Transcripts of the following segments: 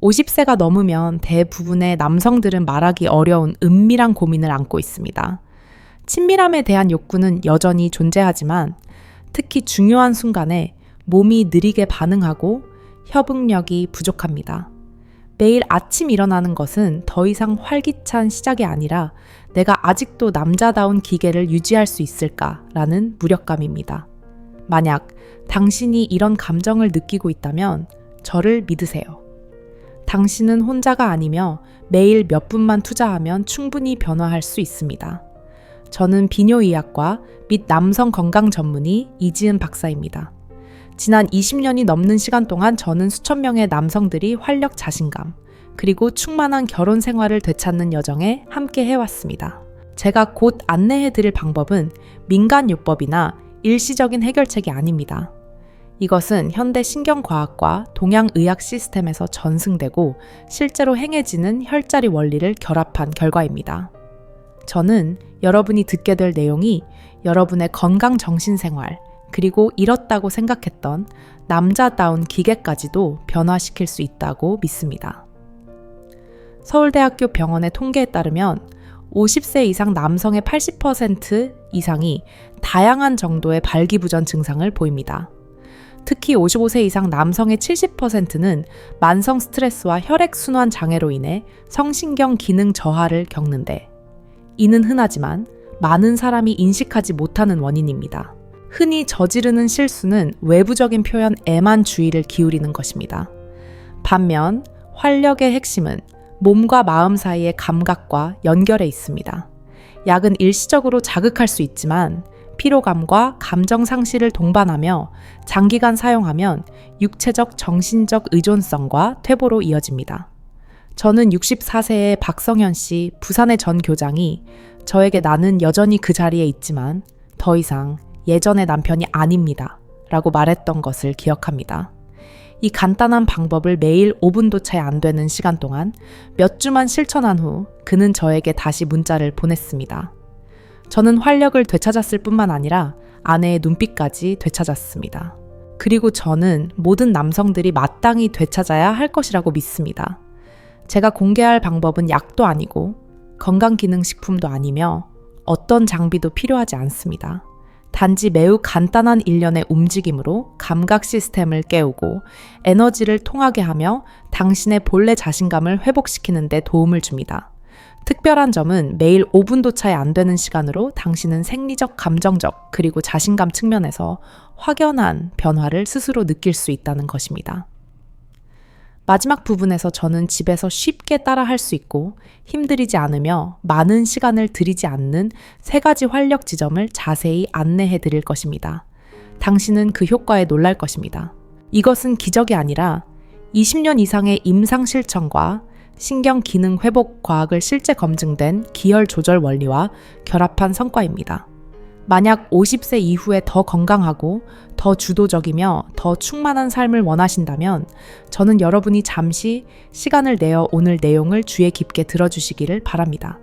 50세가 넘으면 대부분의 남성들은 말하기 어려운 은밀한 고민을 안고 있습니다. 친밀함에 대한 욕구는 여전히 존재하지만 특히 중요한 순간에 몸이 느리게 반응하고 협응력이 부족합니다. 매일 아침 일어나는 것은 더 이상 활기찬 시작이 아니라 내가 아직도 남자다운 기계를 유지할 수 있을까라는 무력감입니다. 만약 당신이 이런 감정을 느끼고 있다면 저를 믿으세요. 당신은 혼자가 아니며 매일 몇 분만 투자하면 충분히 변화할 수 있습니다. 저는 비뇨의학과 및 남성 건강 전문의 이지은 박사입니다. 지난 20년이 넘는 시간 동안 저는 수천 명의 남성들이 활력 자신감, 그리고 충만한 결혼 생활을 되찾는 여정에 함께 해왔습니다. 제가 곧 안내해드릴 방법은 민간요법이나 일시적인 해결책이 아닙니다. 이것은 현대 신경과학과 동양의학 시스템에서 전승되고 실제로 행해지는 혈자리 원리를 결합한 결과입니다. 저는 여러분이 듣게 될 내용이 여러분의 건강 정신생활, 그리고 잃었다고 생각했던 남자다운 기계까지도 변화시킬 수 있다고 믿습니다. 서울대학교 병원의 통계에 따르면 50세 이상 남성의 80% 이상이 다양한 정도의 발기부전 증상을 보입니다. 특히 55세 이상 남성의 70%는 만성 스트레스와 혈액순환 장애로 인해 성신경 기능 저하를 겪는데, 이는 흔하지만 많은 사람이 인식하지 못하는 원인입니다. 흔히 저지르는 실수는 외부적인 표현에만 주의를 기울이는 것입니다. 반면 활력의 핵심은 몸과 마음 사이의 감각과 연결해 있습니다. 약은 일시적으로 자극할 수 있지만 피로감과 감정 상실을 동반하며 장기간 사용하면 육체적, 정신적 의존성과 퇴보로 이어집니다. 저는 64세의 박성현 씨, 부산의 전 교장이 저에게 나는 여전히 그 자리에 있지만 더 이상 예전의 남편이 아닙니다 라고 말했던 것을 기억합니다. 이 간단한 방법을 매일 5분도 채 안 되는 시간 동안 몇 주만 실천한 후 그는 저에게 다시 문자를 보냈습니다. 저는 활력을 되찾았을 뿐만 아니라 아내의 눈빛까지 되찾았습니다. 그리고 저는 모든 남성들이 마땅히 되찾아야 할 것이라고 믿습니다. 제가 공개할 방법은 약도 아니고 건강기능식품도 아니며 어떤 장비도 필요하지 않습니다. 단지 매우 간단한 일련의 움직임으로 감각 시스템을 깨우고 에너지를 통하게 하며 당신의 본래 자신감을 회복시키는 데 도움을 줍니다. 특별한 점은 매일 5분도 차이 안 되는 시간으로 당신은 생리적, 감정적, 그리고 자신감 측면에서 확연한 변화를 스스로 느낄 수 있다는 것입니다. 마지막 부분에서 저는 집에서 쉽게 따라할 수 있고 힘들이지 않으며 많은 시간을 들이지 않는 3가지 활력 지점을 자세히 안내해 드릴 것입니다. 당신은 그 효과에 놀랄 것입니다. 이것은 기적이 아니라 20년 이상의 임상 실천과 신경 기능 회복 과학을 실제 검증된 기혈 조절 원리와 결합한 성과입니다. 만약 50세 이후에 더 건강하고 더 주도적이며 더 충만한 삶을 원하신다면 저는 여러분이 잠시 시간을 내어 오늘 내용을 주의 깊게 들어주시기를 바랍니다.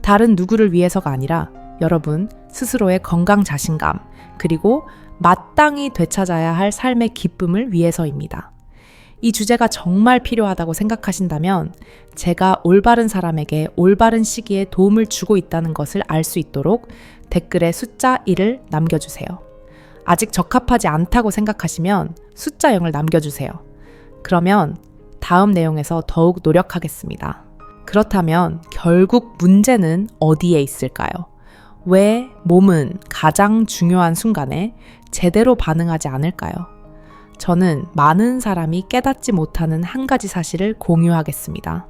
다른 누구를 위해서가 아니라 여러분 스스로의 건강 자신감, 그리고 마땅히 되찾아야 할 삶의 기쁨을 위해서입니다. 이 주제가 정말 필요하다고 생각하신다면 제가 올바른 사람에게 올바른 시기에 도움을 주고 있다는 것을 알 수 있도록 댓글에 숫자 1을 남겨주세요. 아직 적합하지 않다고 생각하시면 숫자 0을 남겨주세요. 그러면 다음 내용에서 더욱 노력하겠습니다. 그렇다면 결국 문제는 어디에 있을까요? 왜 몸은 가장 중요한 순간에 제대로 반응하지 않을까요? 저는 많은 사람이 깨닫지 못하는 한 가지 사실을 공유하겠습니다.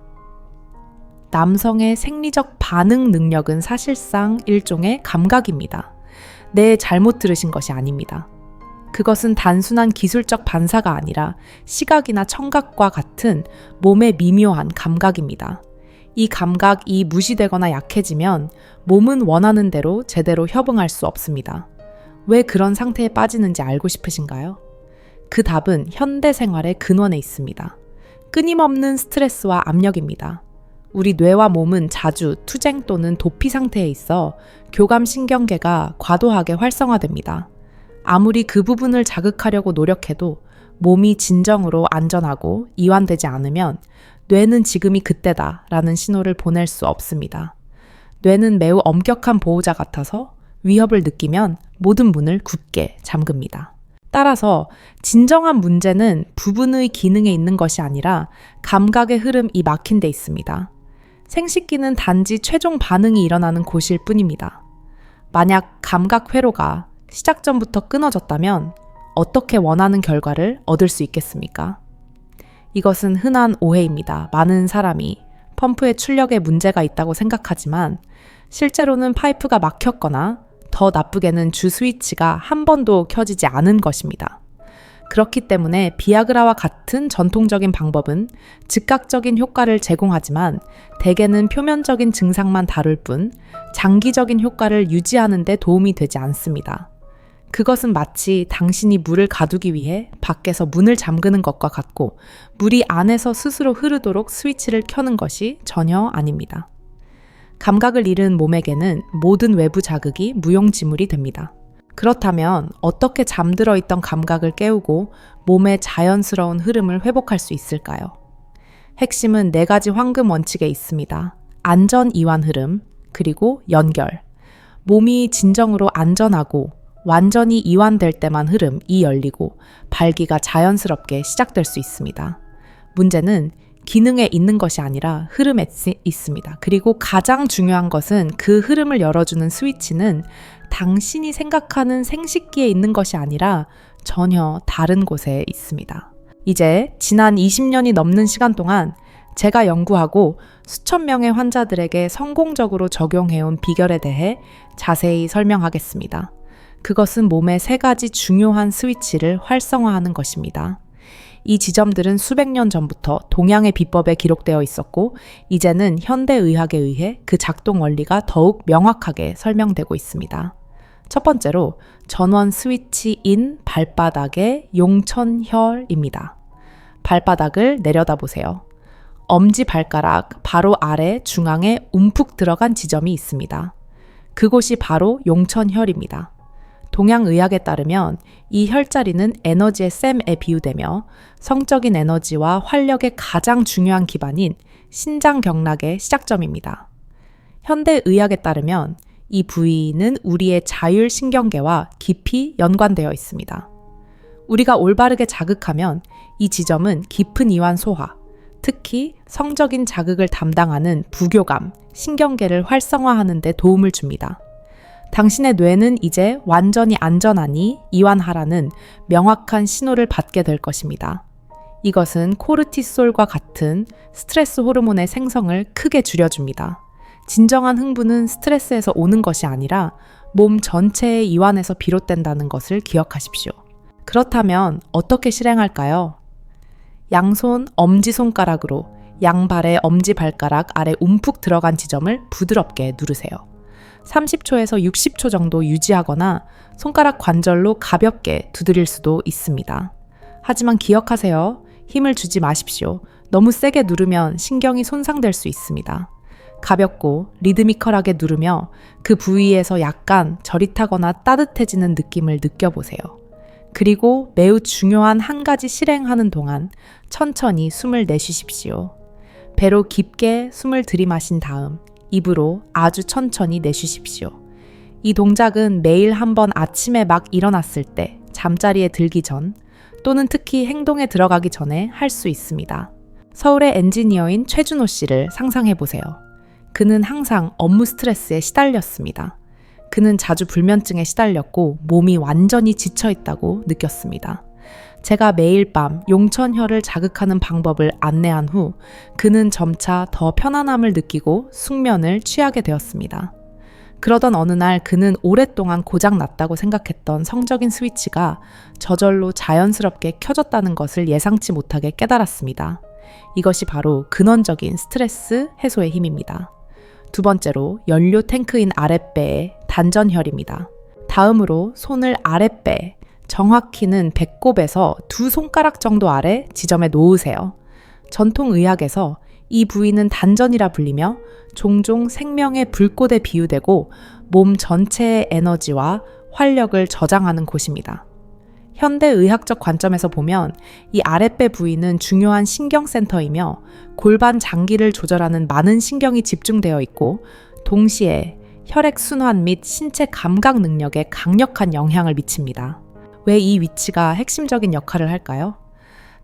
남성의 생리적 반응 능력은 사실상 일종의 감각입니다. 네, 잘못 들으신 것이 아닙니다. 그것은 단순한 기술적 반사가 아니라 시각이나 청각과 같은 몸의 미묘한 감각입니다. 이 감각이 무시되거나 약해지면 몸은 원하는 대로 제대로 협응할 수 없습니다. 왜 그런 상태에 빠지는지 알고 싶으신가요? 그 답은 현대 생활의 근원에 있습니다. 끊임없는 스트레스와 압력입니다. 우리 뇌와 몸은 자주 투쟁 또는 도피 상태에 있어 교감신경계가 과도하게 활성화됩니다. 아무리 그 부분을 자극하려고 노력해도 몸이 진정으로 안전하고 이완되지 않으면 뇌는 지금이 그때다라는 신호를 보낼 수 없습니다. 뇌는 매우 엄격한 보호자 같아서 위협을 느끼면 모든 문을 굳게 잠깁니다. 따라서 진정한 문제는 부분의 기능에 있는 것이 아니라 감각의 흐름이 막힌 데 있습니다. 생식기는 단지 최종 반응이 일어나는 곳일 뿐입니다. 만약 감각 회로가 시작 전부터 끊어졌다면 어떻게 원하는 결과를 얻을 수 있겠습니까? 이것은 흔한 오해입니다. 많은 사람이 펌프의 출력에 문제가 있다고 생각하지만 실제로는 파이프가 막혔거나 더 나쁘게는 주 스위치가 한 번도 켜지지 않은 것입니다. 그렇기 때문에 비아그라와 같은 전통적인 방법은 즉각적인 효과를 제공하지만 대개는 표면적인 증상만 다룰 뿐 장기적인 효과를 유지하는 데 도움이 되지 않습니다. 그것은 마치 당신이 물을 가두기 위해 밖에서 문을 잠그는 것과 같고 물이 안에서 스스로 흐르도록 스위치를 켜는 것이 전혀 아닙니다. 감각을 잃은 몸에게는 모든 외부 자극이 무용지물이 됩니다. 그렇다면 어떻게 잠들어 있던 감각을 깨우고 몸의 자연스러운 흐름을 회복할 수 있을까요? 핵심은 4가지 황금 원칙에 있습니다. 안전 이완 흐름, 그리고 연결. 몸이 진정으로 안전하고 완전히 이완될 때만 흐름이 열리고 발기가 자연스럽게 시작될 수 있습니다. 문제는 기능에 있는 것이 아니라 흐름에 있습니다. 그리고 가장 중요한 것은 그 흐름을 열어주는 스위치는 당신이 생각하는 생식기에 있는 것이 아니라 전혀 다른 곳에 있습니다. 이제 지난 20년이 넘는 시간 동안 제가 연구하고 수천 명의 환자들에게 성공적으로 적용해온 비결에 대해 자세히 설명하겠습니다. 그것은 몸의 3가지 중요한 스위치를 활성화하는 것입니다. 이 지점들은 수백 년 전부터 동양의 비법에 기록되어 있었고 이제는 현대의학에 의해 그 작동 원리가 더욱 명확하게 설명되고 있습니다. 첫 번째로 전원 스위치인 발바닥의 용천혈입니다. 발바닥을 내려다보세요. 엄지발가락 바로 아래 중앙에 움푹 들어간 지점이 있습니다. 그곳이 바로 용천혈입니다. 동양의학에 따르면 이 혈자리는 에너지의 샘에 비유되며 성적인 에너지와 활력의 가장 중요한 기반인 신장경락의 시작점입니다. 현대의학에 따르면 이 부위는 우리의 자율신경계와 깊이 연관되어 있습니다. 우리가 올바르게 자극하면 이 지점은 깊은 이완 소화, 특히 성적인 자극을 담당하는 부교감, 신경계를 활성화하는 데 도움을 줍니다. 당신의 뇌는 이제 완전히 안전하니 이완하라는 명확한 신호를 받게 될 것입니다. 이것은 코르티솔과 같은 스트레스 호르몬의 생성을 크게 줄여줍니다. 진정한 흥분은 스트레스에서 오는 것이 아니라 몸 전체의 이완에서 비롯된다는 것을 기억하십시오. 그렇다면 어떻게 실행할까요? 양손 엄지손가락으로 양발의 엄지발가락 아래 움푹 들어간 지점을 부드럽게 누르세요. 30초에서 60초 정도 유지하거나 손가락 관절로 가볍게 두드릴 수도 있습니다. 하지만 기억하세요. 힘을 주지 마십시오. 너무 세게 누르면 신경이 손상될 수 있습니다. 가볍고 리드미컬하게 누르며 그 부위에서 약간 저릿하거나 따뜻해지는 느낌을 느껴보세요. 그리고 매우 중요한 한 가지 실행하는 동안 천천히 숨을 내쉬십시오. 배로 깊게 숨을 들이마신 다음 입으로 아주 천천히 내쉬십시오. 이 동작은 매일 한번 아침에 막 일어났을 때, 잠자리에 들기 전, 또는 특히 행동에 들어가기 전에 할 수 있습니다. 서울의 엔지니어인 최준호 씨를 상상해 보세요. 그는 항상 업무 스트레스에 시달렸습니다. 그는 자주 불면증에 시달렸고 몸이 완전히 지쳐있다고 느꼈습니다. 제가 매일 밤 용천혈을 자극하는 방법을 안내한 후 그는 점차 더 편안함을 느끼고 숙면을 취하게 되었습니다. 그러던 어느 날 그는 오랫동안 고장났다고 생각했던 성적인 스위치가 저절로 자연스럽게 켜졌다는 것을 예상치 못하게 깨달았습니다. 이것이 바로 근원적인 스트레스 해소의 힘입니다. 두 번째로 연료 탱크인 아랫배의 단전혈입니다. 다음으로 손을 아랫배, 정확히는 배꼽에서 2 손가락 정도 아래 지점에 놓으세요. 전통의학에서 이 부위는 단전이라 불리며 종종 생명의 불꽃에 비유되고 몸 전체의 에너지와 활력을 저장하는 곳입니다. 현대의학적 관점에서 보면 이 아랫배 부위는 중요한 신경센터이며 골반 장기를 조절하는 많은 신경이 집중되어 있고 동시에 혈액순환 및 신체 감각 능력에 강력한 영향을 미칩니다. 왜 이 위치가 핵심적인 역할을 할까요?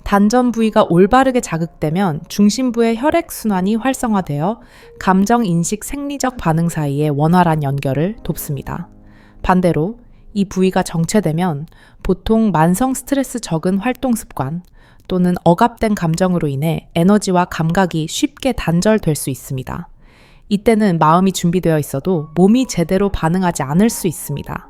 단전 부위가 올바르게 자극되면 중심부의 혈액순환이 활성화되어 감정인식 생리적 반응 사이의 원활한 연결을 돕습니다. 반대로 이 부위가 정체되면 보통 만성 스트레스 적은 활동 습관 또는 억압된 감정으로 인해 에너지와 감각이 쉽게 단절될 수 있습니다. 이때는 마음이 준비되어 있어도 몸이 제대로 반응하지 않을 수 있습니다.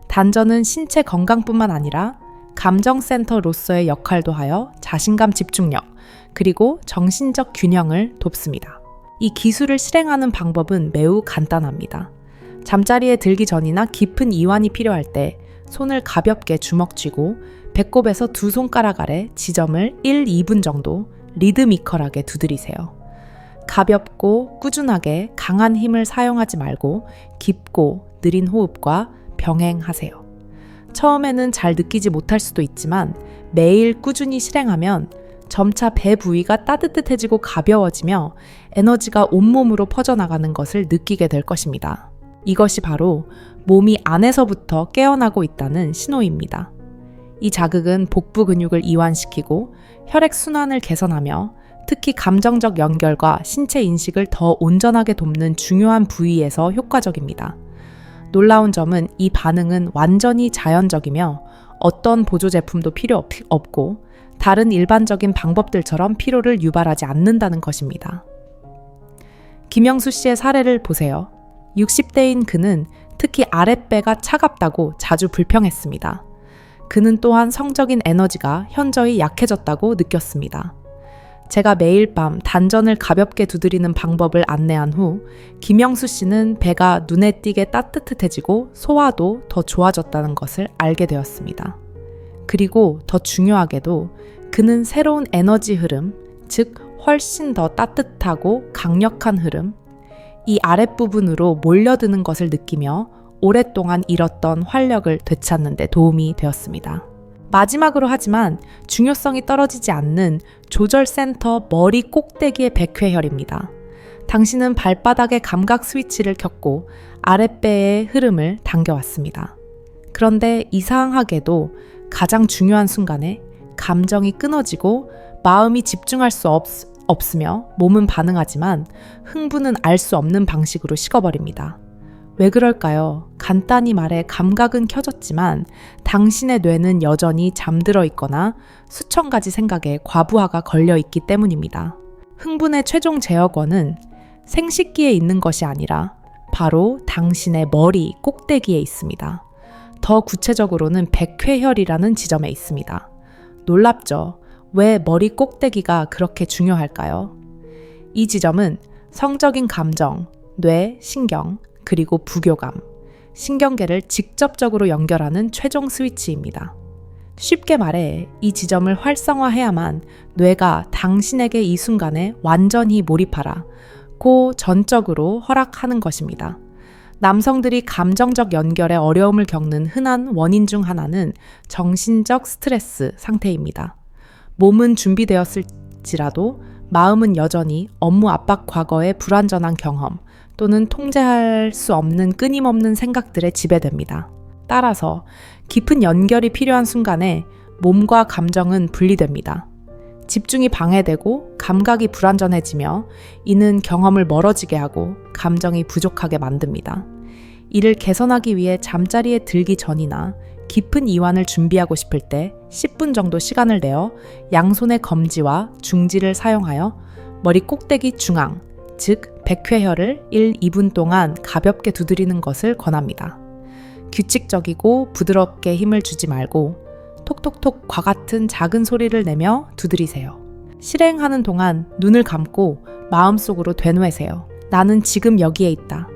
단전은 신체 건강뿐만 아니라 감정센터로서의 역할도 하여 자신감 집중력, 그리고 정신적 균형을 돕습니다. 이 기술을 실행하는 방법은 매우 간단합니다. 잠자리에 들기 전이나 깊은 이완이 필요할 때 손을 가볍게 주먹 쥐고 배꼽에서 두 손가락 아래 지점을 1, 2분 정도 리드미컬하게 두드리세요. 가볍고 꾸준하게 강한 힘을 사용하지 말고 깊고 느린 호흡과 병행하세요. 처음에는 잘 느끼지 못할 수도 있지만 매일 꾸준히 실행하면 점차 배 부위가 따뜻해지고 가벼워지며 에너지가 온몸으로 퍼져나가는 것을 느끼게 될 것입니다. 이것이 바로 몸이 안에서부터 깨어나고 있다는 신호입니다. 이 자극은 복부 근육을 이완시키고 혈액순환을 개선하며 특히 감정적 연결과 신체 인식을 더 온전하게 돕는 중요한 부위에서 효과적입니다. 놀라운 점은 이 반응은 완전히 자연적이며 어떤 보조 제품도 필요 없고 다른 일반적인 방법들처럼 피로를 유발하지 않는다는 것입니다. 김영수 씨의 사례를 보세요. 60대인 그는 특히 아랫배가 차갑다고 자주 불평했습니다. 그는 또한 성적인 에너지가 현저히 약해졌다고 느꼈습니다. 제가 매일 밤 단전을 가볍게 두드리는 방법을 안내한 후 김영수 씨는 배가 눈에 띄게 따뜻해지고 소화도 더 좋아졌다는 것을 알게 되었습니다. 그리고 더 중요하게도 그는 새로운 에너지 흐름, 즉 훨씬 더 따뜻하고 강력한 흐름, 이 아랫부분으로 몰려드는 것을 느끼며 오랫동안 잃었던 활력을 되찾는 데 도움이 되었습니다. 마지막으로 하지만 중요성이 떨어지지 않는 조절센터 머리 꼭대기의 백회혈입니다. 당신은 발바닥의 감각 스위치를 켰고 아랫배의 흐름을 당겨왔습니다. 그런데 이상하게도 가장 중요한 순간에 감정이 끊어지고 마음이 집중할 수 없으며 몸은 반응하지만 흥분은 알 수 없는 방식으로 식어버립니다. 왜 그럴까요? 간단히 말해 감각은 켜졌지만 당신의 뇌는 여전히 잠들어 있거나 수천 가지 생각에 과부하가 걸려 있기 때문입니다. 흥분의 최종 제어권은 생식기에 있는 것이 아니라 바로 당신의 머리 꼭대기에 있습니다. 더 구체적으로는 백회혈이라는 지점에 있습니다. 놀랍죠? 왜 머리 꼭대기가 그렇게 중요할까요? 이 지점은 성적인 감정, 뇌, 신경, 그리고 부교감, 신경계를 직접적으로 연결하는 최종 스위치입니다. 쉽게 말해 이 지점을 활성화해야만 뇌가 당신에게 이 순간에 완전히 몰입하라 고 전적으로 허락하는 것입니다. 남성들이 감정적 연결에 어려움을 겪는 흔한 원인 중 하나는 정신적 스트레스 상태입니다. 몸은 준비되었을지라도 마음은 여전히 업무 압박 과거의 불완전한 경험 또는 통제할 수 없는 끊임없는 생각들에 지배됩니다. 따라서 깊은 연결이 필요한 순간에 몸과 감정은 분리됩니다. 집중이 방해되고 감각이 불완전해지며 이는 경험을 멀어지게 하고 감정이 부족하게 만듭니다. 이를 개선하기 위해 잠자리에 들기 전이나 깊은 이완을 준비하고 싶을 때 10분 정도 시간을 내어 양손의 검지와 중지를 사용하여 머리 꼭대기 중앙, 즉 백회혈을 1, 2분 동안 가볍게 두드리는 것을 권합니다. 규칙적이고 부드럽게 힘을 주지 말고 톡톡톡과 같은 작은 소리를 내며 두드리세요. 실행하는 동안 눈을 감고 마음속으로 되뇌세요. 나는 지금 여기에 있다.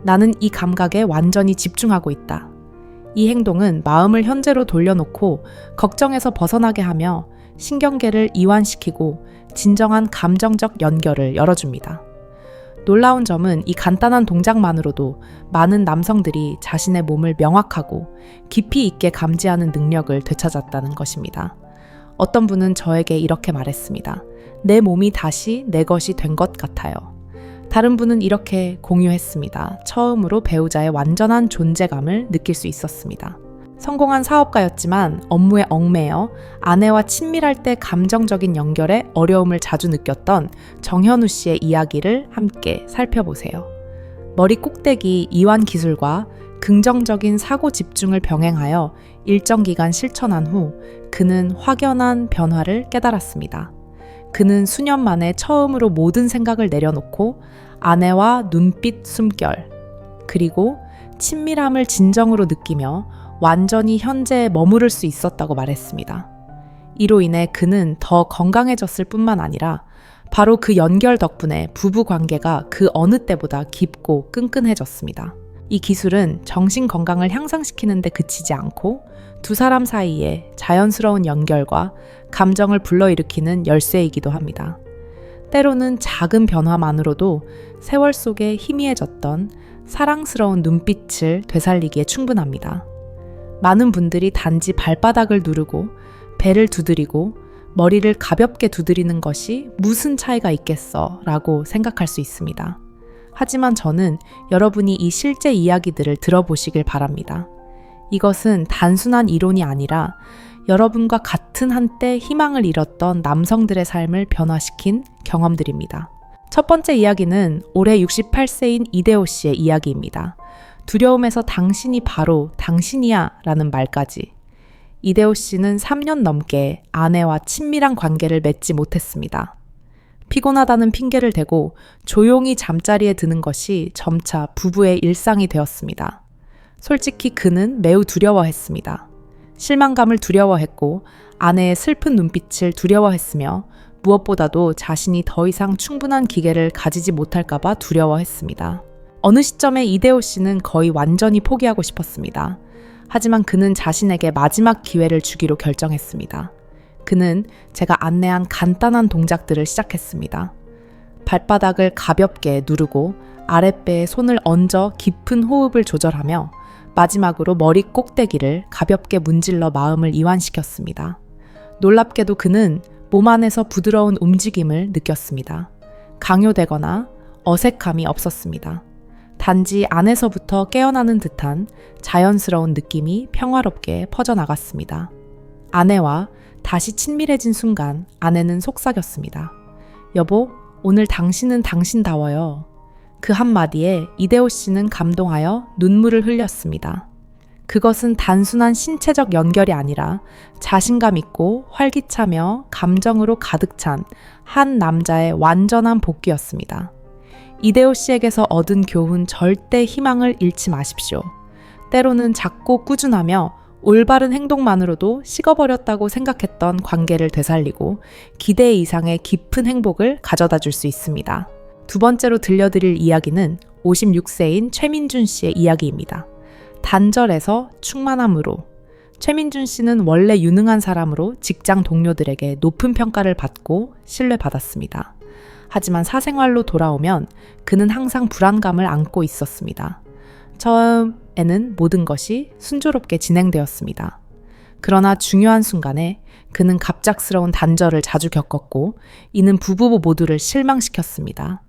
나는 이 감각에 완전히 집중하고 있다. 이 행동은 마음을 현재로 돌려놓고 걱정에서 벗어나게 하며 신경계를 이완시키고 진정한 감정적 연결을 열어줍니다. 놀라운 점은 이 간단한 동작만으로도 많은 남성들이 자신의 몸을 명확하고 깊이 있게 감지하는 능력을 되찾았다는 것입니다. 어떤 분은 저에게 이렇게 말했습니다. 내 몸이 다시 내 것이 된 것 같아요. 다른 분은 이렇게 공유했습니다. 처음으로 배우자의 완전한 존재감을 느낄 수 있었습니다. 성공한 사업가였지만 업무에 얽매여 아내와 친밀할 때 감정적인 연결에 어려움을 자주 느꼈던 정현우 씨의 이야기를 함께 살펴보세요. 머리 꼭대기 이완 기술과 긍정적인 사고 집중을 병행하여 일정 기간 실천한 후 그는 확연한 변화를 깨달았습니다. 그는 수년 만에 처음으로 모든 생각을 내려놓고 아내와 눈빛 숨결, 그리고 친밀함을 진정으로 느끼며 완전히 현재에 머무를 수 있었다고 말했습니다. 이로 인해 그는 더 건강해졌을 뿐만 아니라 바로 그 연결 덕분에 부부 관계가 그 어느 때보다 깊고 끈끈해졌습니다. 이 기술은 정신 건강을 향상시키는 데 그치지 않고 두 사람 사이에 자연스러운 연결과 감정을 불러일으키는 열쇠이기도 합니다. 때로는 작은 변화만으로도 세월 속에 희미해졌던 사랑스러운 눈빛을 되살리기에 충분합니다. 많은 분들이 단지 발바닥을 누르고 배를 두드리고 머리를 가볍게 두드리는 것이 무슨 차이가 있겠어 라고 생각할 수 있습니다. 하지만 저는 여러분이 이 실제 이야기들을 들어보시길 바랍니다. 이것은 단순한 이론이 아니라 여러분과 같은 한때 희망을 잃었던 남성들의 삶을 변화시킨 경험들입니다. 첫 번째 이야기는 올해 68세인 이대호 씨의 이야기입니다. 두려움에서 당신이 바로 당신이야 라는 말까지. 이대호 씨는 3년 넘게 아내와 친밀한 관계를 맺지 못했습니다. 피곤하다는 핑계를 대고 조용히 잠자리에 드는 것이 점차 부부의 일상이 되었습니다. 솔직히 그는 매우 두려워했습니다. 실망감을 두려워했고 아내의 슬픈 눈빛을 두려워했으며 무엇보다도 자신이 더 이상 충분한 기계를 가지지 못할까봐 두려워했습니다. 어느 시점에 이대호 씨는 거의 완전히 포기하고 싶었습니다. 하지만 그는 자신에게 마지막 기회를 주기로 결정했습니다. 그는 제가 안내한 간단한 동작들을 시작했습니다. 발바닥을 가볍게 누르고 아랫배에 손을 얹어 깊은 호흡을 조절하며 마지막으로 머리 꼭대기를 가볍게 문질러 마음을 이완시켰습니다. 놀랍게도 그는 몸 안에서 부드러운 움직임을 느꼈습니다. 강요되거나 어색함이 없었습니다. 단지 안에서부터 깨어나는 듯한 자연스러운 느낌이 평화롭게 퍼져나갔습니다. 아내와 다시 친밀해진 순간 아내는 속삭였습니다. 여보, 오늘 당신은 당신다워요. 그 한마디에 이대호 씨는 감동하여 눈물을 흘렸습니다. 그것은 단순한 신체적 연결이 아니라 자신감 있고 활기차며 감정으로 가득 찬 한 남자의 완전한 복귀였습니다. 이대호 씨에게서 얻은 교훈 절대 희망을 잃지 마십시오. 때로는 작고 꾸준하며 올바른 행동만으로도 식어버렸다고 생각했던 관계를 되살리고 기대 이상의 깊은 행복을 가져다 줄 수 있습니다. 두 번째로 들려드릴 이야기는 56세인 최민준 씨의 이야기입니다. 단절에서 충만함으로. 최민준 씨는 원래 유능한 사람으로 직장 동료들에게 높은 평가를 받고 신뢰받았습니다. 하지만 사생활로 돌아오면 그는 항상 불안감을 안고 있었습니다. 처음에는 모든 것이 순조롭게 진행되었습니다. 그러나 중요한 순간에 그는 갑작스러운 단절을 자주 겪었고 이는 부부 모두를 실망시켰습니다.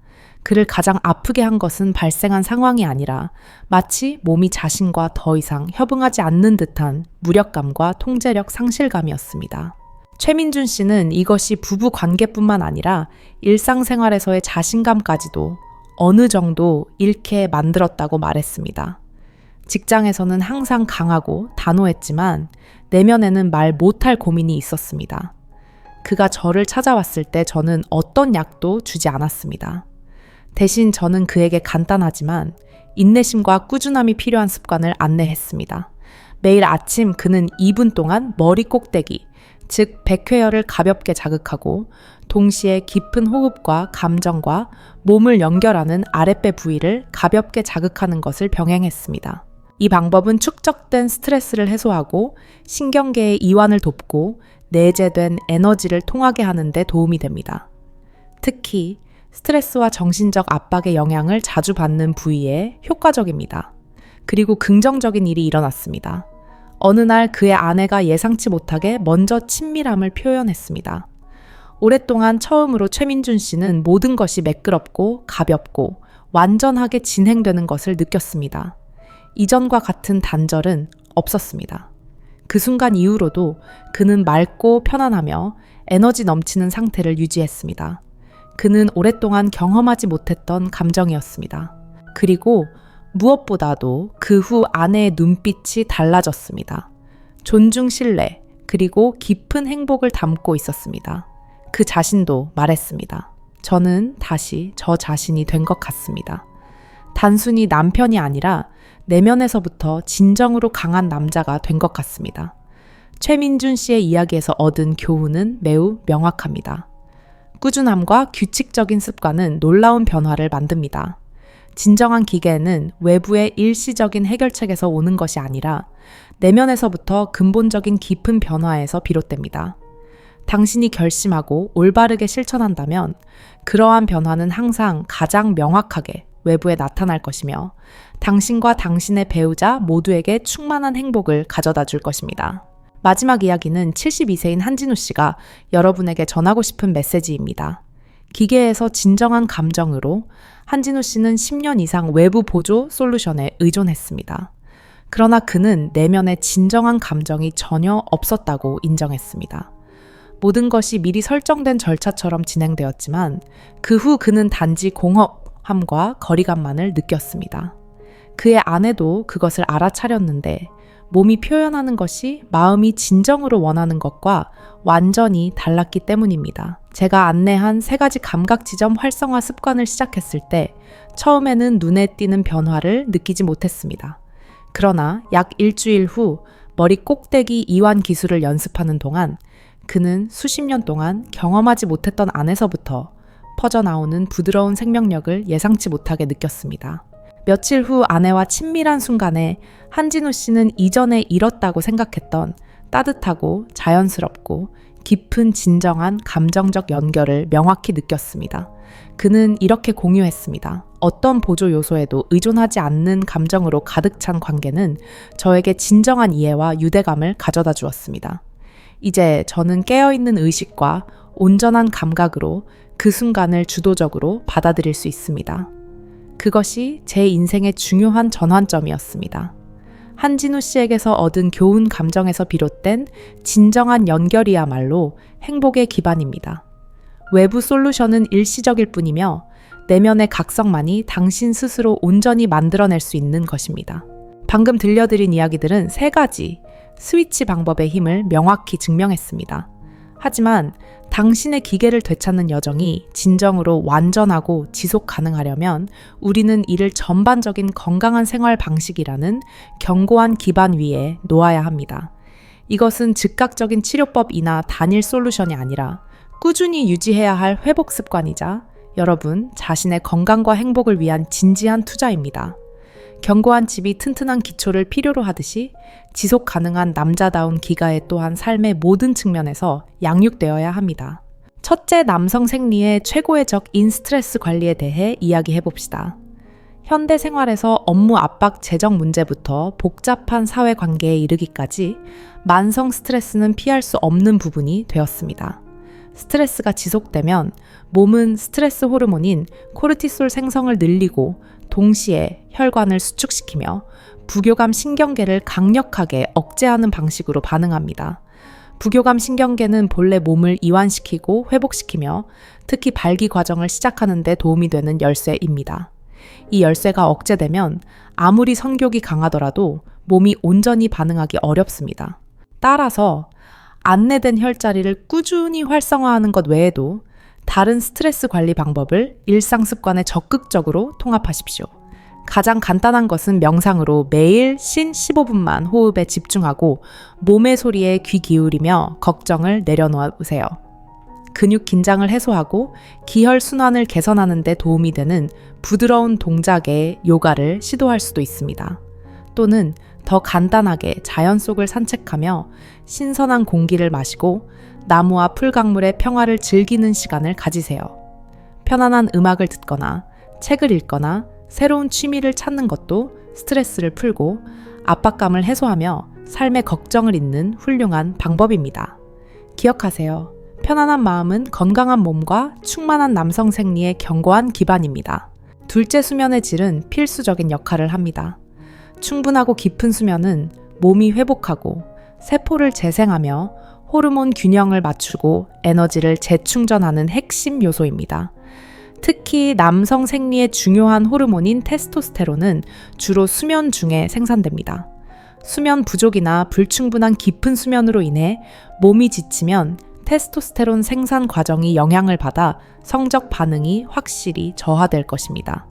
그를 가장 아프게 한 것은 발생한 상황이 아니라 마치 몸이 자신과 더 이상 협응하지 않는 듯한 무력감과 통제력 상실감이었습니다. 최민준 씨는 이것이 부부 관계뿐만 아니라 일상생활에서의 자신감까지도 어느 정도 잃게 만들었다고 말했습니다. 직장에서는 항상 강하고 단호했지만 내면에는 말 못할 고민이 있었습니다. 그가 저를 찾아왔을 때 저는 어떤 약도 주지 않았습니다. 대신 저는 그에게 간단하지만 인내심과 꾸준함이 필요한 습관을 안내했습니다. 매일 아침 그는 2분 동안 머리 꼭대기, 즉 백회열을 가볍게 자극하고 동시에 깊은 호흡과 감정과 몸을 연결하는 아랫배 부위를 가볍게 자극하는 것을 병행했습니다. 이 방법은 축적된 스트레스를 해소하고 신경계의 이완을 돕고 내재된 에너지를 통하게 하는 데 도움이 됩니다. 특히 스트레스와 정신적 압박의 영향을 자주 받는 부위에 효과적입니다. 그리고 긍정적인 일이 일어났습니다. 어느 날 그의 아내가 예상치 못하게 먼저 친밀함을 표현했습니다. 오랫동안 처음으로 최민준 씨는 모든 것이 매끄럽고 가볍고 완전하게 진행되는 것을 느꼈습니다. 이전과 같은 단절은 없었습니다. 그 순간 이후로도 그는 맑고 편안하며 에너지 넘치는 상태를 유지했습니다. 그는 오랫동안 경험하지 못했던 감정이었습니다. 그리고 무엇보다도 그 후 아내의 눈빛이 달라졌습니다. 존중, 신뢰, 그리고 깊은 행복을 담고 있었습니다. 그 자신도 말했습니다. 저는 다시 저 자신이 된 것 같습니다. 단순히 남편이 아니라 내면에서부터 진정으로 강한 남자가 된 것 같습니다. 최민준 씨의 이야기에서 얻은 교훈은 매우 명확합니다. 꾸준함과 규칙적인 습관은 놀라운 변화를 만듭니다. 진정한 기계는 외부의 일시적인 해결책에서 오는 것이 아니라 내면에서부터 근본적인 깊은 변화에서 비롯됩니다. 당신이 결심하고 올바르게 실천한다면 그러한 변화는 항상 가장 명확하게 외부에 나타날 것이며 당신과 당신의 배우자 모두에게 충만한 행복을 가져다 줄 것입니다. 마지막 이야기는 72세인 한진우 씨가 여러분에게 전하고 싶은 메시지입니다. 기계에서 진정한 감정으로 한진우 씨는 10년 이상 외부 보조 솔루션에 의존했습니다. 그러나 그는 내면의 진정한 감정이 전혀 없었다고 인정했습니다. 모든 것이 미리 설정된 절차처럼 진행되었지만 그 후 그는 단지 공허함과 거리감만을 느꼈습니다. 그의 아내도 그것을 알아차렸는데 몸이 표현하는 것이 마음이 진정으로 원하는 것과 완전히 달랐기 때문입니다. 제가 안내한 3가지 감각 지점 활성화 습관을 시작했을 때 처음에는 눈에 띄는 변화를 느끼지 못했습니다. 그러나 약 일주일 후 머리 꼭대기 이완 기술을 연습하는 동안 그는 수십 년 동안 경험하지 못했던 안에서부터 퍼져나오는 부드러운 생명력을 예상치 못하게 느꼈습니다. 며칠 후 아내와 친밀한 순간에 한진우 씨는 이전에 잃었다고 생각했던 따뜻하고 자연스럽고 깊은 진정한 감정적 연결을 명확히 느꼈습니다. 그는 이렇게 공유했습니다. 어떤 보조 요소에도 의존하지 않는 감정으로 가득 찬 관계는 저에게 진정한 이해와 유대감을 가져다 주었습니다. 이제 저는 깨어있는 의식과 온전한 감각으로 그 순간을 주도적으로 받아들일 수 있습니다. 그것이 제 인생의 중요한 전환점이었습니다. 한진우 씨에게서 얻은 교훈 감정에서 비롯된 진정한 연결이야말로 행복의 기반입니다. 외부 솔루션은 일시적일 뿐이며 내면의 각성만이 당신 스스로 온전히 만들어낼 수 있는 것입니다. 방금 들려드린 이야기들은 3가지 스위치 방법의 힘을 명확히 증명했습니다. 하지만 당신의 기계를 되찾는 여정이 진정으로 완전하고 지속 가능하려면 우리는 이를 전반적인 건강한 생활 방식이라는 견고한 기반 위에 놓아야 합니다. 이것은 즉각적인 치료법이나 단일 솔루션이 아니라 꾸준히 유지해야 할 회복 습관이자 여러분 자신의 건강과 행복을 위한 진지한 투자입니다. 견고한 집이 튼튼한 기초를 필요로 하듯이 지속 가능한 남자다운 기가에 또한 삶의 모든 측면에서 양육되어야 합니다. 첫째, 남성 생리의 최고의 적인 스트레스 관리에 대해 이야기해봅시다. 현대 생활에서 업무 압박, 재정 문제부터 복잡한 사회 관계에 이르기까지 만성 스트레스는 피할 수 없는 부분이 되었습니다. 스트레스가 지속되면 몸은 스트레스 호르몬인 코르티솔 생성을 늘리고 동시에 혈관을 수축시키며 부교감 신경계를 강력하게 억제하는 방식으로 반응합니다. 부교감 신경계는 본래 몸을 이완시키고 회복시키며 특히 발기 과정을 시작하는 데 도움이 되는 열쇠입니다. 이 열쇠가 억제되면 아무리 성욕이 강하더라도 몸이 온전히 반응하기 어렵습니다. 따라서 안내된 혈자리를 꾸준히 활성화하는 것 외에도 다른 스트레스 관리 방법을 일상 습관에 적극적으로 통합하십시오. 가장 간단한 것은 명상으로 매일 신 15분만 호흡에 집중하고 몸의 소리에 귀 기울이며 걱정을 내려놓으세요. 근육 긴장을 해소하고 기혈 순환을 개선하는 데 도움이 되는 부드러운 동작의 요가를 시도할 수도 있습니다. 또는 더 간단하게 자연 속을 산책하며 신선한 공기를 마시고 나무와 풀강물의 평화를 즐기는 시간을 가지세요. 편안한 음악을 듣거나 책을 읽거나 새로운 취미를 찾는 것도 스트레스를 풀고 압박감을 해소하며 삶의 걱정을 잇는 훌륭한 방법입니다. 기억하세요. 편안한 마음은 건강한 몸과 충만한 남성 생리의 견고한 기반입니다. 둘째 수면의 질은 필수적인 역할을 합니다. 충분하고 깊은 수면은 몸이 회복하고 세포를 재생하며 호르몬 균형을 맞추고 에너지를 재충전하는 핵심 요소입니다. 특히 남성 생리의 중요한 호르몬인 테스토스테론은 주로 수면 중에 생산됩니다. 수면 부족이나 불충분한 깊은 수면으로 인해 몸이 지치면 테스토스테론 생산 과정이 영향을 받아 성적 반응이 확실히 저하될 것입니다.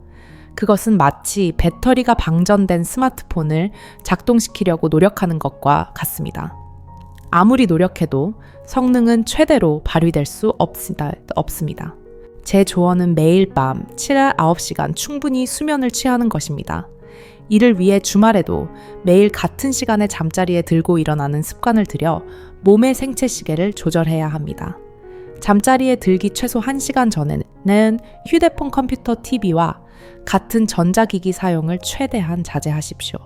그것은 마치 배터리가 방전된 스마트폰을 작동시키려고 노력하는 것과 같습니다. 아무리 노력해도 성능은 최대로 발휘될 수 없습니다. 제 조언은 매일 밤 7-9시간 충분히 수면을 취하는 것입니다. 이를 위해 주말에도 매일 같은 시간에 잠자리에 들고 일어나는 습관을 들여 몸의 생체 시계를 조절해야 합니다. 잠자리에 들기 최소 1시간 전에는 휴대폰, 컴퓨터, TV와 같은 전자기기 사용을 최대한 자제하십시오.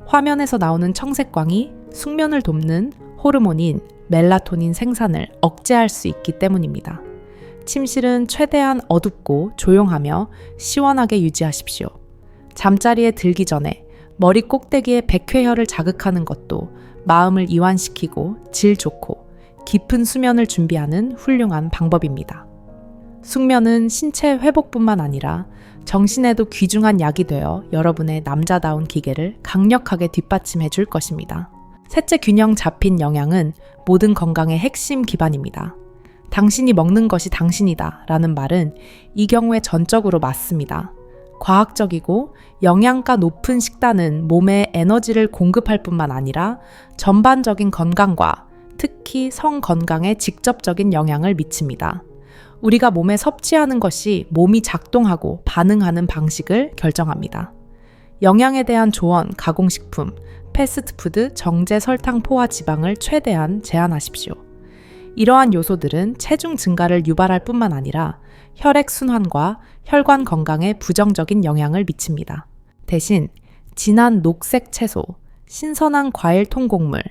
화면에서 나오는 청색광이 숙면을 돕는 호르몬인 멜라토닌 생산을 억제할 수 있기 때문입니다. 침실은 최대한 어둡고 조용하며 시원하게 유지하십시오. 잠자리에 들기 전에 머리 꼭대기에 백회혈을 자극하는 것도 마음을 이완시키고 질 좋고 깊은 수면을 준비하는 훌륭한 방법입니다. 숙면은 신체 회복뿐만 아니라 정신에도 귀중한 약이 되어 여러분의 남자다운 기계를 강력하게 뒷받침해 줄 것입니다. 셋째 균형 잡힌 영양은 모든 건강의 핵심 기반입니다. 당신이 먹는 것이 당신이다 라는 말은 이 경우에 전적으로 맞습니다. 과학적이고 영양가 높은 식단은 몸에 에너지를 공급할 뿐만 아니라 전반적인 건강과 특히 성 건강에 직접적인 영향을 미칩니다. 우리가 몸에 섭취하는 것이 몸이 작동하고 반응하는 방식을 결정합니다. 영양에 대한 조언, 가공식품, 패스트푸드, 정제 설탕 포화 지방을 최대한 제한하십시오. 이러한 요소들은 체중 증가를 유발할 뿐만 아니라 혈액순환과 혈관 건강에 부정적인 영향을 미칩니다. 대신 진한 녹색 채소, 신선한 과일 통곡물,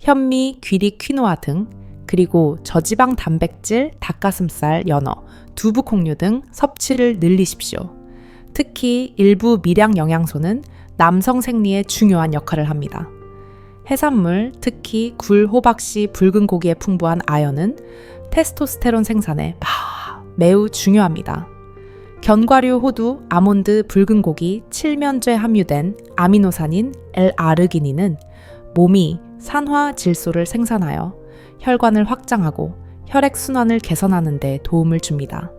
현미, 귀리, 퀴노아 등 그리고 저지방 단백질, 닭가슴살, 연어, 두부 콩류 등 섭취를 늘리십시오. 특히 일부 미량 영양소는 남성 생리에 중요한 역할을 합니다. 해산물, 특히 굴, 호박씨, 붉은 고기에 풍부한 아연은 테스토스테론 생산에 매우 중요합니다. 견과류, 호두, 아몬드, 붉은 고기, 칠면조에 함유된 아미노산인 L-아르기닌은 몸이 산화 질소를 생산하여 혈관을 확장하고 혈액순환을 개선하는 데 도움을 줍니다.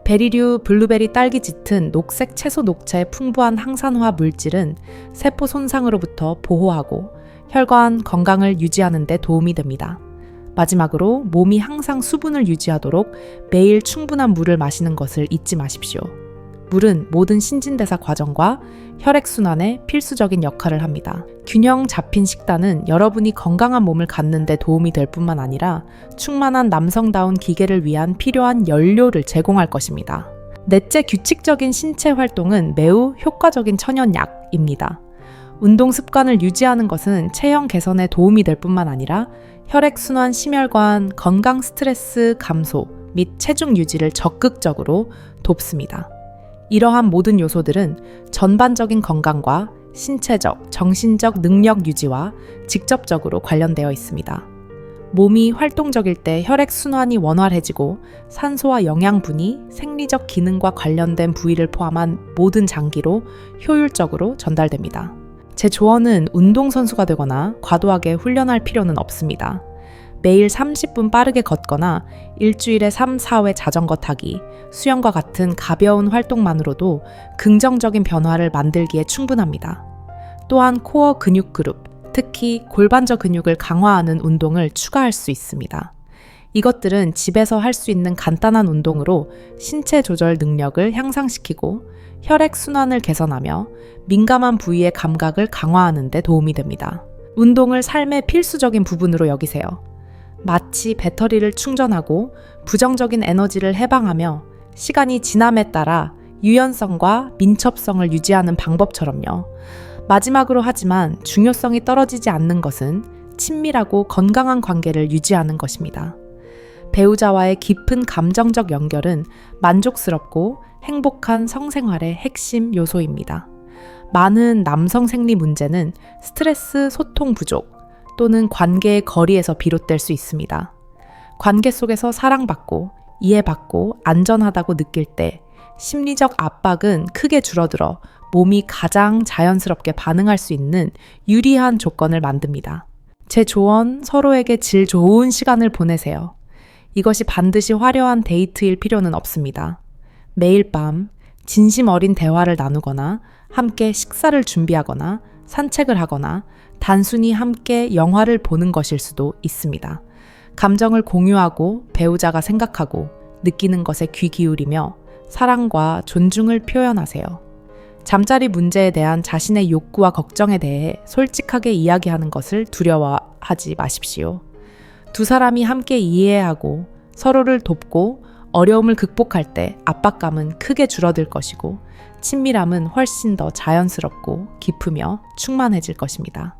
베리류, 블루베리, 딸기 짙은 녹색 채소 녹차의 풍부한 항산화 물질은 세포 손상으로부터 보호하고 혈관 건강을 유지하는 데 도움이 됩니다. 마지막으로 몸이 항상 수분을 유지하도록 매일 충분한 물을 마시는 것을 잊지 마십시오. 물은 모든 신진대사 과정과 혈액순환에 필수적인 역할을 합니다. 균형 잡힌 식단은 여러분이 건강한 몸을 갖는 데 도움이 될 뿐만 아니라 충만한 남성다운 기계를 위한 필요한 연료를 제공할 것입니다. 넷째, 규칙적인 신체 활동은 매우 효과적인 천연약입니다. 운동 습관을 유지하는 것은 체형 개선에 도움이 될 뿐만 아니라 혈액순환, 심혈관, 건강 스트레스 감소 및 체중 유지를 적극적으로 돕습니다. 이러한 모든 요소들은 전반적인 건강과 신체적, 정신적 능력 유지와 직접적으로 관련되어 있습니다. 몸이 활동적일 때 혈액순환이 원활해지고 산소와 영양분이 생리적 기능과 관련된 부위를 포함한 모든 장기로 효율적으로 전달됩니다. 제 조언은 운동선수가 되거나 과도하게 훈련할 필요는 없습니다. 매일 30분 빠르게 걷거나 일주일에 3-4회 자전거 타기, 수영과 같은 가벼운 활동만으로도 긍정적인 변화를 만들기에 충분합니다. 또한 코어 근육 그룹, 특히 골반저 근육을 강화하는 운동을 추가할 수 있습니다. 이것들은 집에서 할 수 있는 간단한 운동으로 신체 조절 능력을 향상시키고 혈액순환을 개선하며 민감한 부위의 감각을 강화하는 데 도움이 됩니다. 운동을 삶의 필수적인 부분으로 여기세요. 마치 배터리를 충전하고 부정적인 에너지를 해방하며 시간이 지남에 따라 유연성과 민첩성을 유지하는 방법처럼요. 마지막으로 하지만 중요성이 떨어지지 않는 것은 친밀하고 건강한 관계를 유지하는 것입니다. 배우자와의 깊은 감정적 연결은 만족스럽고 행복한 성생활의 핵심 요소입니다. 많은 남성 생리 문제는 스트레스 소통 부족 또는 관계의 거리에서 비롯될 수 있습니다. 관계 속에서 사랑받고 이해받고 안전하다고 느낄 때 심리적 압박은 크게 줄어들어 몸이 가장 자연스럽게 반응할 수 있는 유리한 조건을 만듭니다. 제 조언, 서로에게 질 좋은 시간을 보내세요. 이것이 반드시 화려한 데이트일 필요는 없습니다. 매일 밤 진심 어린 대화를 나누거나 함께 식사를 준비하거나 산책을 하거나 단순히 함께 영화를 보는 것일 수도 있습니다. 감정을 공유하고 배우자가 생각하고 느끼는 것에 귀 기울이며 사랑과 존중을 표현하세요. 잠자리 문제에 대한 자신의 욕구와 걱정에 대해 솔직하게 이야기하는 것을 두려워하지 마십시오. 두 사람이 함께 이해하고 서로를 돕고 어려움을 극복할 때 압박감은 크게 줄어들 것이고 친밀함은 훨씬 더 자연스럽고 깊으며 충만해질 것입니다.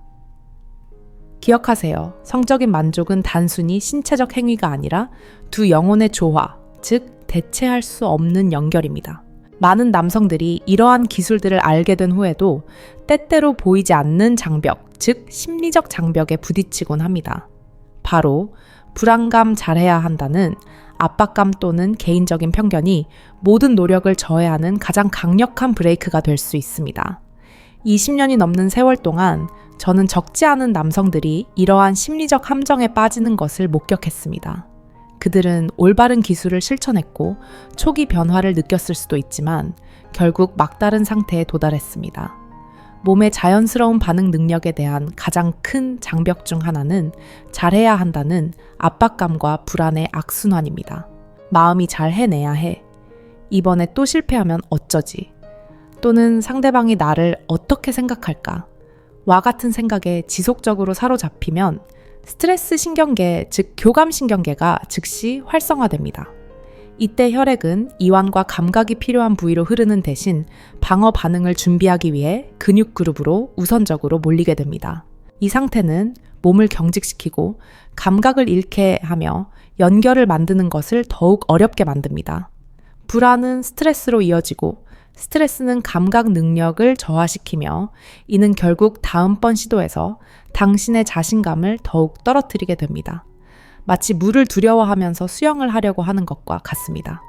기억하세요. 성적인 만족은 단순히 신체적 행위가 아니라 두 영혼의 조화, 즉 대체할 수 없는 연결입니다. 많은 남성들이 이러한 기술들을 알게 된 후에도 때때로 보이지 않는 장벽, 즉 심리적 장벽에 부딪히곤 합니다. 바로 불안감 잘해야 한다는 압박감 또는 개인적인 편견이 모든 노력을 저해하는 가장 강력한 브레이크가 될 수 있습니다. 20년이 넘는 세월 동안 저는 적지 않은 남성들이 이러한 심리적 함정에 빠지는 것을 목격했습니다. 그들은 올바른 기술을 실천했고 초기 변화를 느꼈을 수도 있지만 결국 막다른 상태에 도달했습니다. 몸의 자연스러운 반응 능력에 대한 가장 큰 장벽 중 하나는 잘해야 한다는 압박감과 불안의 악순환입니다. 마음이 잘 해내야 해. 이번에 또 실패하면 어쩌지? 또는 상대방이 나를 어떻게 생각할까? 와 같은 생각에 지속적으로 사로잡히면 스트레스 신경계, 즉 교감 신경계가 즉시 활성화됩니다. 이때 혈액은 이완과 감각이 필요한 부위로 흐르는 대신 방어 반응을 준비하기 위해 근육 그룹으로 우선적으로 몰리게 됩니다. 이 상태는 몸을 경직시키고 감각을 잃게 하며 연결을 만드는 것을 더욱 어렵게 만듭니다. 불안은 스트레스로 이어지고 스트레스는 감각 능력을 저하시키며 이는 결국 다음번 시도에서 당신의 자신감을 더욱 떨어뜨리게 됩니다. 마치 물을 두려워하면서 수영을 하려고 하는 것과 같습니다.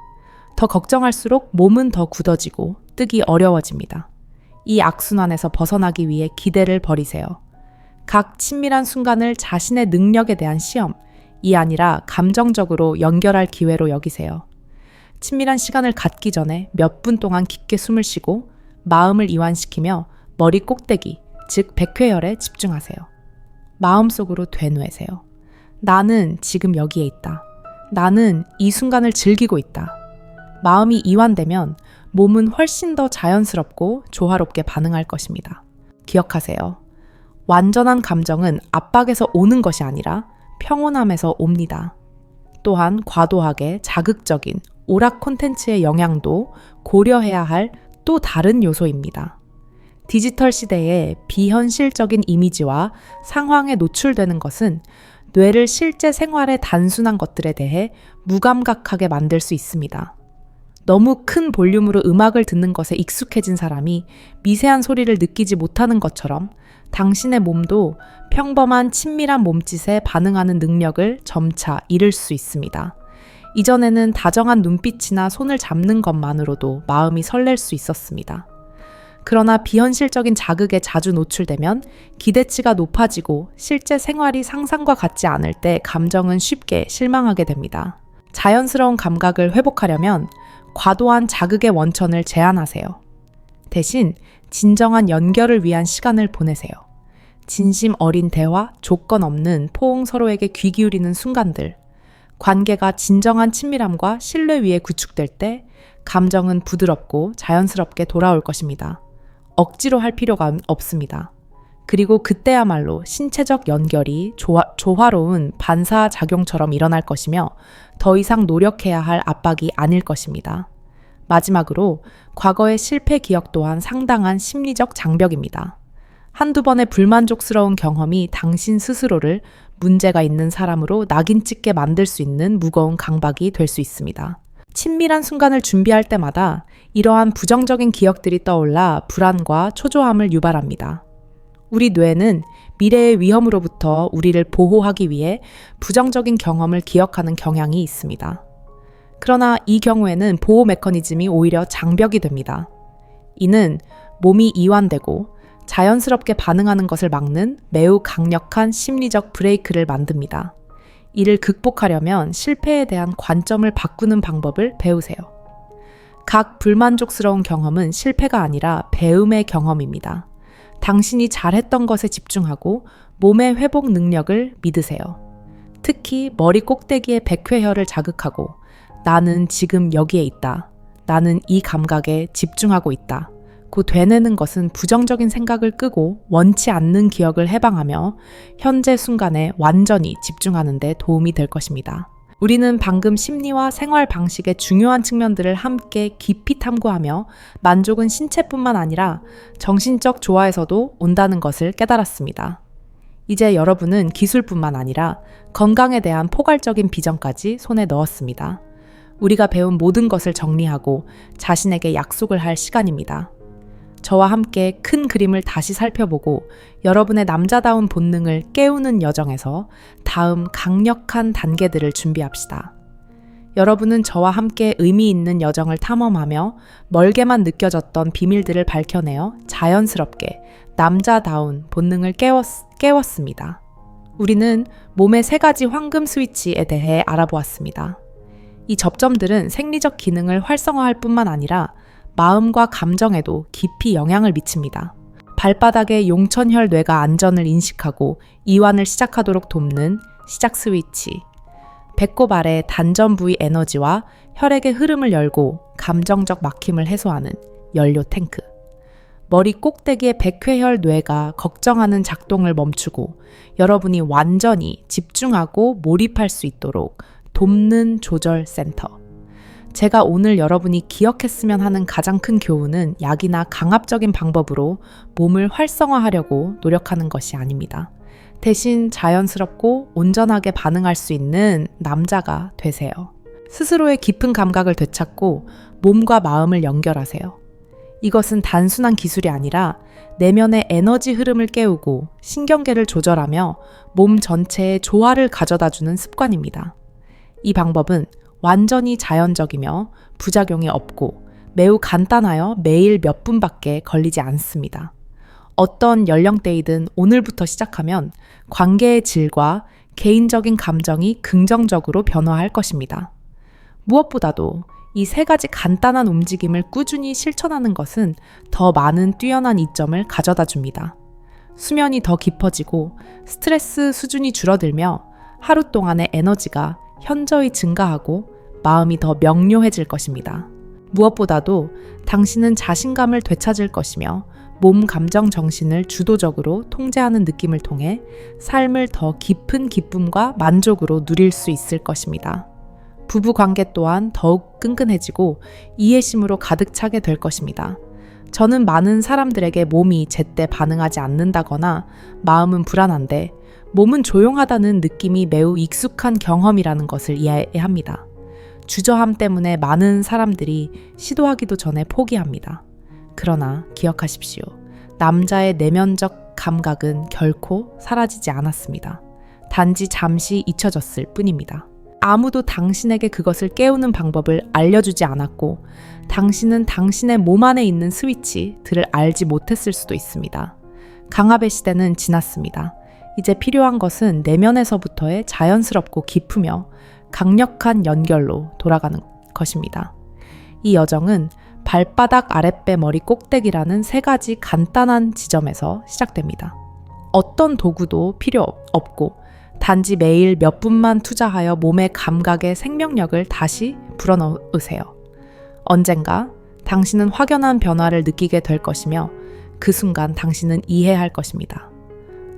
더 걱정할수록 몸은 더 굳어지고 뜨기 어려워집니다. 이 악순환에서 벗어나기 위해 기대를 버리세요. 각 친밀한 순간을 자신의 능력에 대한 시험, 이 아니라 감정적으로 연결할 기회로 여기세요. 친밀한 시간을 갖기 전에 몇 분 동안 깊게 숨을 쉬고 마음을 이완시키며 머리 꼭대기, 즉 백회열에 집중하세요. 마음속으로 되뇌세요. 나는 지금 여기에 있다. 나는 이 순간을 즐기고 있다. 마음이 이완되면 몸은 훨씬 더 자연스럽고 조화롭게 반응할 것입니다. 기억하세요. 완전한 감정은 압박에서 오는 것이 아니라 평온함에서 옵니다. 또한 과도하게 자극적인 오락 콘텐츠의 영향도 고려해야 할 또 다른 요소입니다. 디지털 시대의 비현실적인 이미지와 상황에 노출되는 것은 뇌를 실제 생활의 단순한 것들에 대해 무감각하게 만들 수 있습니다. 너무 큰 볼륨으로 음악을 듣는 것에 익숙해진 사람이 미세한 소리를 느끼지 못하는 것처럼 당신의 몸도 평범한 친밀한 몸짓에 반응하는 능력을 점차 잃을 수 있습니다. 이전에는 다정한 눈빛이나 손을 잡는 것만으로도 마음이 설렐 수 있었습니다. 그러나 비현실적인 자극에 자주 노출되면 기대치가 높아지고 실제 생활이 상상과 같지 않을 때 감정은 쉽게 실망하게 됩니다. 자연스러운 감각을 회복하려면 과도한 자극의 원천을 제한하세요. 대신 진정한 연결을 위한 시간을 보내세요. 진심 어린 대화, 조건 없는 포옹, 서로에게 귀 기울이는 순간들, 관계가 진정한 친밀함과 신뢰 위에 구축될 때 감정은 부드럽고 자연스럽게 돌아올 것입니다. 억지로 할 필요가 없습니다. 그리고 그때야말로 신체적 연결이 조화로운 반사작용처럼 일어날 것이며 더 이상 노력해야 할 압박이 아닐 것입니다. 마지막으로 과거의 실패 기억 또한 상당한 심리적 장벽입니다. 한두 번의 불만족스러운 경험이 당신 스스로를 문제가 있는 사람으로 낙인 찍게 만들 수 있는 무거운 강박이 될 수 있습니다. 친밀한 순간을 준비할 때마다 이러한 부정적인 기억들이 떠올라 불안과 초조함을 유발합니다. 우리 뇌는 미래의 위험으로부터 우리를 보호하기 위해 부정적인 경험을 기억하는 경향이 있습니다. 그러나 이 경우에는 보호 메커니즘이 오히려 장벽이 됩니다. 이는 몸이 이완되고 자연스럽게 반응하는 것을 막는 매우 강력한 심리적 브레이크를 만듭니다. 이를 극복하려면 실패에 대한 관점을 바꾸는 방법을 배우세요. 각 불만족스러운 경험은 실패가 아니라 배움의 경험입니다. 당신이 잘했던 것에 집중하고 몸의 회복 능력을 믿으세요. 특히 머리 꼭대기의 백회혈을 자극하고 나는 지금 여기에 있다. 나는 이 감각에 집중하고 있다. 고 되뇌는 것은 부정적인 생각을 끄고 원치 않는 기억을 해방하며 현재 순간에 완전히 집중하는 데 도움이 될 것입니다. 우리는 방금 심리와 생활 방식의 중요한 측면들을 함께 깊이 탐구하며 만족은 신체뿐만 아니라 정신적 조화에서도 온다는 것을 깨달았습니다. 이제 여러분은 기술뿐만 아니라 건강에 대한 포괄적인 비전까지 손에 넣었습니다. 우리가 배운 모든 것을 정리하고 자신에게 약속을 할 시간입니다. 저와 함께 큰 그림을 다시 살펴보고 여러분의 남자다운 본능을 깨우는 여정에서 다음 강력한 단계들을 준비합시다. 여러분은 저와 함께 의미 있는 여정을 탐험하며 멀게만 느껴졌던 비밀들을 밝혀내어 자연스럽게 남자다운 본능을 깨웠습니다. 우리는 몸의 3가지 황금 스위치에 대해 알아보았습니다. 이 접점들은 생리적 기능을 활성화할 뿐만 아니라 마음과 감정에도 깊이 영향을 미칩니다. 발바닥의 용천혈 뇌가 안전을 인식하고 이완을 시작하도록 돕는 시작 스위치, 배꼽 아래 단전 부위 에너지와 혈액의 흐름을 열고 감정적 막힘을 해소하는 연료 탱크, 머리 꼭대기의 백회혈 뇌가 걱정하는 작동을 멈추고 여러분이 완전히 집중하고 몰입할 수 있도록 돕는 조절 센터. 제가 오늘 여러분이 기억했으면 하는 가장 큰 교훈은 약이나 강압적인 방법으로 몸을 활성화하려고 노력하는 것이 아닙니다. 대신 자연스럽고 온전하게 반응할 수 있는 남자가 되세요. 스스로의 깊은 감각을 되찾고 몸과 마음을 연결하세요. 이것은 단순한 기술이 아니라 내면의 에너지 흐름을 깨우고 신경계를 조절하며 몸 전체에 조화를 가져다주는 습관입니다. 이 방법은 완전히 자연적이며 부작용이 없고 매우 간단하여 매일 몇 분밖에 걸리지 않습니다. 어떤 연령대이든 오늘부터 시작하면 관계의 질과 개인적인 감정이 긍정적으로 변화할 것입니다. 무엇보다도 이 3가지 간단한 움직임을 꾸준히 실천하는 것은 더 많은 뛰어난 이점을 가져다 줍니다. 수면이 더 깊어지고 스트레스 수준이 줄어들며 하루 동안의 에너지가 현저히 증가하고 마음이 더 명료해질 것입니다. 무엇보다도 당신은 자신감을 되찾을 것이며 몸, 감정, 정신을 주도적으로 통제하는 느낌을 통해 삶을 더 깊은 기쁨과 만족으로 누릴 수 있을 것입니다. 부부 관계 또한 더욱 끈끈해지고 이해심으로 가득 차게 될 것입니다. 저는 많은 사람들에게 몸이 제때 반응하지 않는다거나 마음은 불안한데 몸은 조용하다는 느낌이 매우 익숙한 경험이라는 것을 이해합니다. 주저함 때문에 많은 사람들이 시도하기도 전에 포기합니다. 그러나 기억하십시오. 남자의 내면적 감각은 결코 사라지지 않았습니다. 단지 잠시 잊혀졌을 뿐입니다. 아무도 당신에게 그것을 깨우는 방법을 알려주지 않았고 당신은 당신의 몸 안에 있는 스위치들을 알지 못했을 수도 있습니다. 강압의 시대는 지났습니다. 이제 필요한 것은 내면에서부터의 자연스럽고 깊으며 강력한 연결로 돌아가는 것입니다. 이 여정은 발바닥 아랫배 머리 꼭대기라는 3가지 간단한 지점에서 시작됩니다. 어떤 도구도 필요 없고 단지 매일 몇 분만 투자하여 몸의 감각에 생명력을 다시 불어넣으세요. 언젠가 당신은 확연한 변화를 느끼게 될 것이며 그 순간 당신은 이해할 것입니다.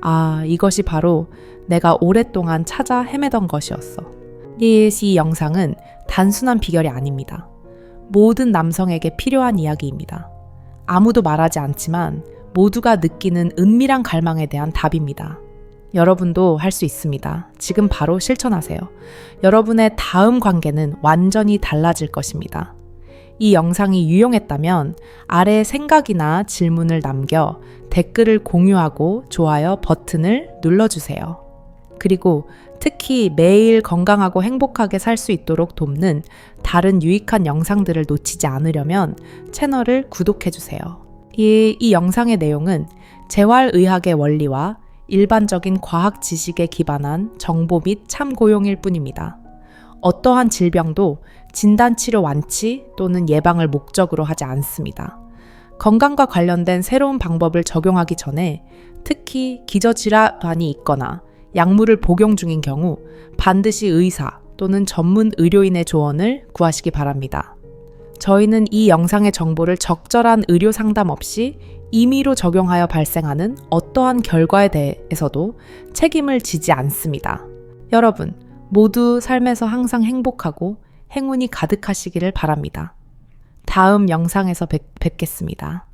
아, 이것이 바로 내가 오랫동안 찾아 헤매던 것이었어. 이 영상은 단순한 비결이 아닙니다. 모든 남성에게 필요한 이야기입니다. 아무도 말하지 않지만 모두가 느끼는 은밀한 갈망에 대한 답입니다. 여러분도 할 수 있습니다. 지금 바로 실천하세요. 여러분의 다음 관계는 완전히 달라질 것입니다. 이 영상이 유용했다면 아래 생각이나 질문을 남겨 댓글을 공유하고 좋아요 버튼을 눌러주세요. 그리고 특히 매일 건강하고 행복하게 살 수 있도록 돕는 다른 유익한 영상들을 놓치지 않으려면 채널을 구독해주세요. 이 영상의 내용은 재활의학의 원리와 일반적인 과학 지식에 기반한 정보 및 참고용일 뿐입니다. 어떠한 질병도 진단치료 완치 또는 예방을 목적으로 하지 않습니다. 건강과 관련된 새로운 방법을 적용하기 전에 특히 기저질환이 있거나 약물을 복용 중인 경우 반드시 의사 또는 전문 의료인의 조언을 구하시기 바랍니다. 저희는 이 영상의 정보를 적절한 의료 상담 없이 임의로 적용하여 발생하는 어떠한 결과에 대해서도 책임을 지지 않습니다. 여러분, 모두 삶에서 항상 행복하고 행운이 가득하시기를 바랍니다. 다음 영상에서 뵙겠습니다.